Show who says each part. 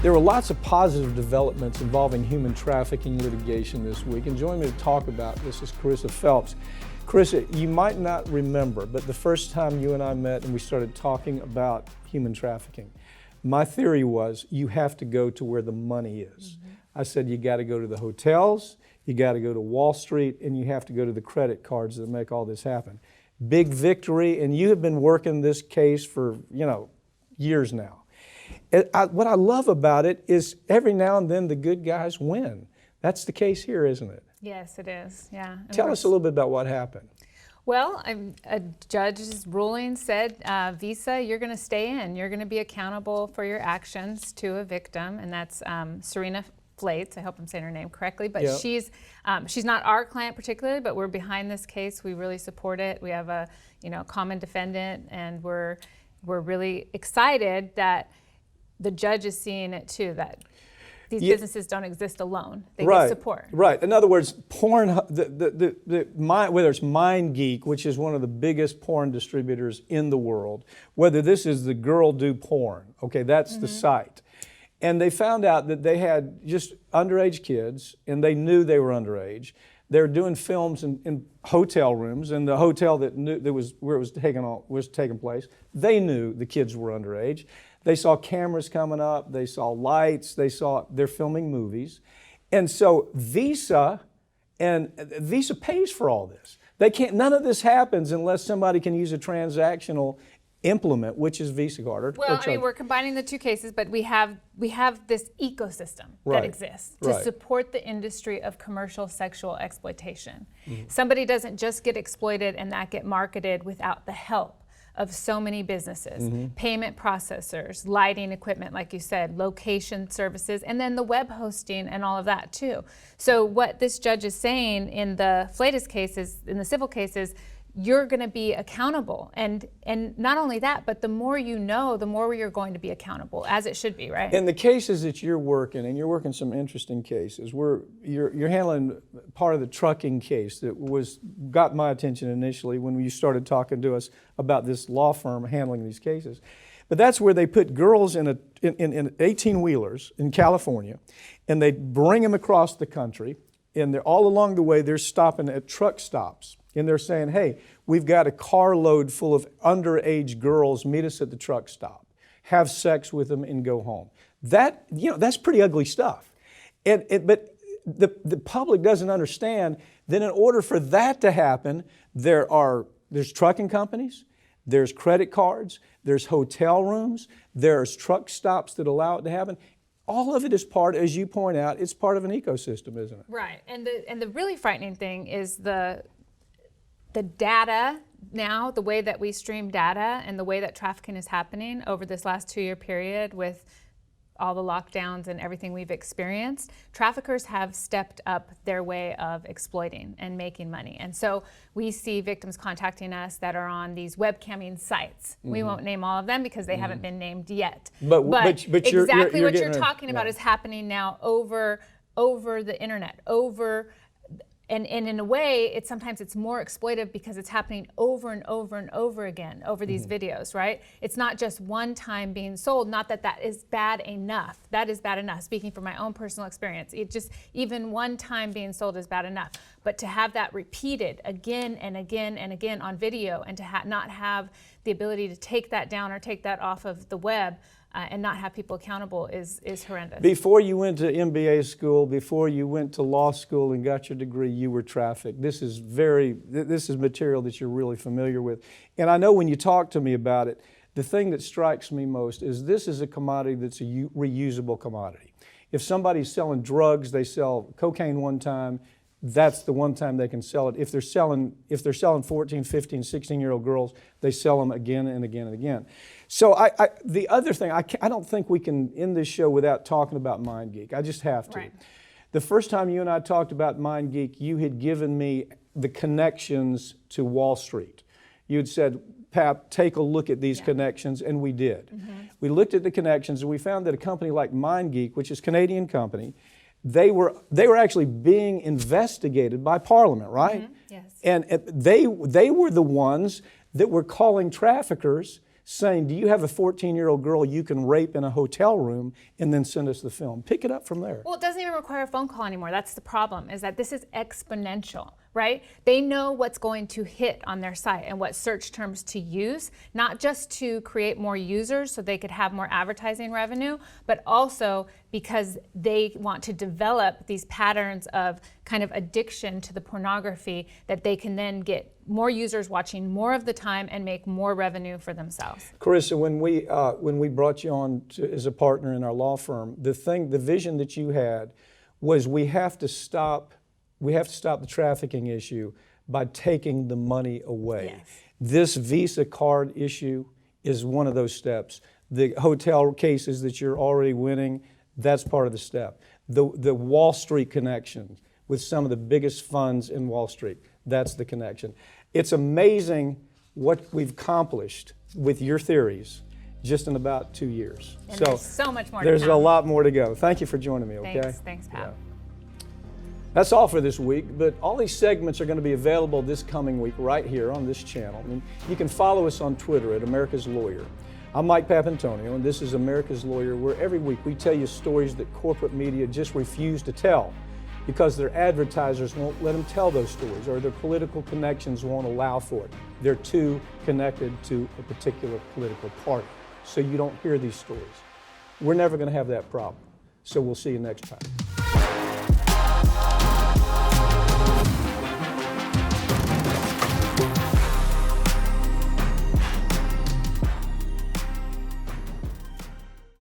Speaker 1: There were lots of positive developments involving human trafficking litigation this week, and joining me to talk about this is Carissa Phelps. Carissa, you might not remember, but the first time you and I met and we started talking about human trafficking, my theory was you have to go to where the money is. I said you got to go to the hotels, you got to go to Wall Street, and you have to go to the credit cards that make all this happen. Big victory, and you have been working this case for, years now. What I love about it is every now and then the good guys win. That's the case here, isn't it?
Speaker 2: Yes, it is. Yeah.
Speaker 1: Tell us a little bit about what happened.
Speaker 2: Well, a judge's ruling said, Visa, you're going to stay in. You're going to be accountable for your actions to a victim, and that's Serena Flates. I hope I'm saying her name correctly, but
Speaker 1: Yep.
Speaker 2: she's not our client particularly, but we're behind this case. We really support it. We have a common defendant, and we're really excited that the judge is seeing it too, that these businesses don't exist alone. They get support.
Speaker 1: Right. In other words, porn, whether it's MindGeek, which is one of the biggest porn distributors in the world, whether this is the Girl Do Porn, okay, that's the site. And they found out that they had just underage kids, and they knew they were underage. They were doing films in hotel rooms, and the hotel that was where it was taking place, they knew the kids were underage. They saw cameras coming up, they saw lights, they're filming movies. And so Visa pays for all this. None of this happens unless somebody can use a transactional implement, which is Visa card.
Speaker 2: Well, we're combining the two cases, but we have this ecosystem that exists to support the industry of commercial sexual exploitation. Somebody doesn't just get exploited and that get marketed without the help of so many businesses, payment processors, lighting equipment, like you said, location services, and then the web hosting and all of that too. So what this judge is saying in the Flatus cases, in the civil cases, you're going to be accountable, and not only that, but the more you know, the more you're going to be accountable, as it should be, right?
Speaker 1: In the cases that you're working, and you're working some interesting cases, you're handling part of the trucking case that got my attention initially when you started talking to us about this law firm handling these cases. But that's where they put girls in 18-wheelers in California, and they bring them across the country, and they're all along the way they're stopping at truck stops. And they're saying, hey, we've got a carload full of underage girls, meet us at the truck stop, have sex with them, and go home. That's pretty ugly stuff. But the public doesn't understand that in order for that to happen, there's trucking companies, there's credit cards, there's hotel rooms, there's truck stops that allow it to happen. All of it is part, as you point out, it's part of an ecosystem, isn't it?
Speaker 2: Right, and the really frightening thing is the data now, the way that we stream data and the way that trafficking is happening over this last 2-year period with all the lockdowns and everything we've experienced, traffickers have stepped up their way of exploiting and making money. And so we see victims contacting us that are on these webcamming sites. We won't name all of them because they haven't been named yet. But exactly what you're talking about is happening now over the internet, And in a way, sometimes it's more exploitive because it's happening over and over and over again over these videos, right? It's not just one time being sold, not that is bad enough. That is bad enough, speaking from my own personal experience. Even one time being sold is bad enough. But to have that repeated again and again and again on video, and to not have the ability to take that down or take that off of the web, and not have people accountable is horrendous.
Speaker 1: Before you went to MBA school, before you went to law school and got your degree, you were trafficked. This is material that you're really familiar with. And I know when you talk to me about it, the thing that strikes me most is this is a commodity that's a reusable commodity. If somebody's selling drugs, they sell cocaine one time, that's the one time they can sell it. If they're selling 14, 15, 16-year-old girls, they sell them again and again and again. So the other thing, I don't think we can end this show without talking about MindGeek. I just have to.
Speaker 2: Right.
Speaker 1: The first time you and I talked about MindGeek, you had given me the connections to Wall Street. You had said, Pap, take a look at these connections, and we did. We looked at the connections, and we found that a company like MindGeek, which is a Canadian company, they were actually being investigated by Parliament, right?
Speaker 2: Yes.
Speaker 1: And they were the ones that were calling traffickers saying, do you have a 14-year-old girl you can rape in a hotel room and then send us the film? Pick it up from there.
Speaker 2: Well, it doesn't even require a phone call anymore. That's the problem, is that this is exponential, right? They know what's going to hit on their site and what search terms to use, not just to create more users so they could have more advertising revenue, but also because they want to develop these patterns of kind of addiction to the pornography that they can then get more users watching more of the time and make more revenue for themselves.
Speaker 1: Carissa, when we brought you on as a partner in our law firm, the vision that you had was we have to stop the trafficking issue by taking the money away.
Speaker 2: Yes.
Speaker 1: This Visa card issue is one of those steps. The hotel cases that you're already winning, that's part of the step. The Wall Street connection with some of the biggest funds in Wall Street, that's the connection. It's amazing what we've accomplished with your theories just in about 2 years.
Speaker 2: And there's so much more to
Speaker 1: There's
Speaker 2: come.
Speaker 1: a lot more to go. Thank you for joining me, okay?
Speaker 2: Thanks, Pat.
Speaker 1: That's all for this week, but all these segments are going to be available this coming week right here on this channel. And you can follow us on Twitter at America's Lawyer. I'm Mike Papantonio, and this is America's Lawyer, where every week we tell you stories that corporate media just refuse to tell because their advertisers won't let them tell those stories, or their political connections won't allow for it. They're too connected to a particular political party, so you don't hear these stories. We're never going to have that problem, so we'll see you next time.